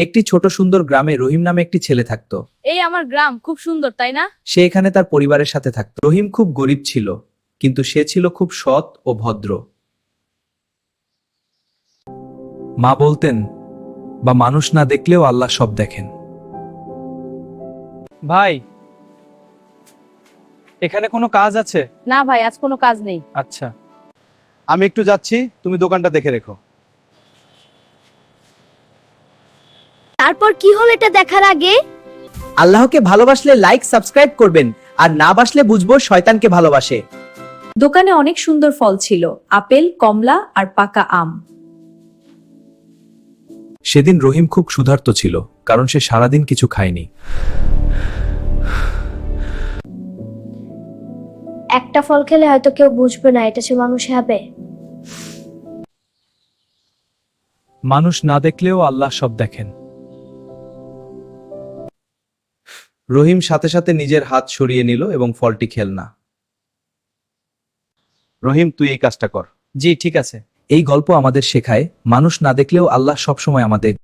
একটি ছোট সুন্দর গ্রামে রহিম নামে একটি ছেলে থাকত। এই আমার গ্রাম খুব সুন্দর, তাই না? সে এখানে তার পরিবারের সাথে থাকত। রহিম খুব গরিব ছিল, কিন্তু সে ছিল খুব সৎ ও ভদ্র। মা বলতেন, বা মানুষ না দেখলেও আল্লাহ সব দেখেন। ভাই, এখানে কোনো কাজ আছে? না ভাই, আজ কোনো কাজ নেই। আচ্ছা, আমি একটু যাচ্ছি, তুমি দোকানটা দেখে রেখো। তারপর কি হলো এটা দেখার আগে আল্লাহকে ভালোবাসলে লাইক সাবস্ক্রাইব করবেন, আর না বাসলে বুঝবো শয়তানকে ভালোবাসে। দোকানে অনেক সুন্দর ফল ছিল, আপেল, কমলা আর পাকা আম। সেদিন রহিম খুব ক্ষুধার্ত ছিল, কারণ সে সারাদিন কিছু খায়নি। একটা ফল খেলে হয়তো কেউ বুঝবে না এটা সে মানুষ হবে। মানুষ না দেখলেও আল্লাহ সব দেখেন। রহিম সাথে সাথে নিজের হাত সরিয়ে নিল এবং ফলটি খেল না। রহিম, তুই এই কাজটা কর। জি ঠিক আছে। এই গল্প আমাদের শেখায়, মানুষ না দেখলেও আল্লাহ সবসময় আমাদের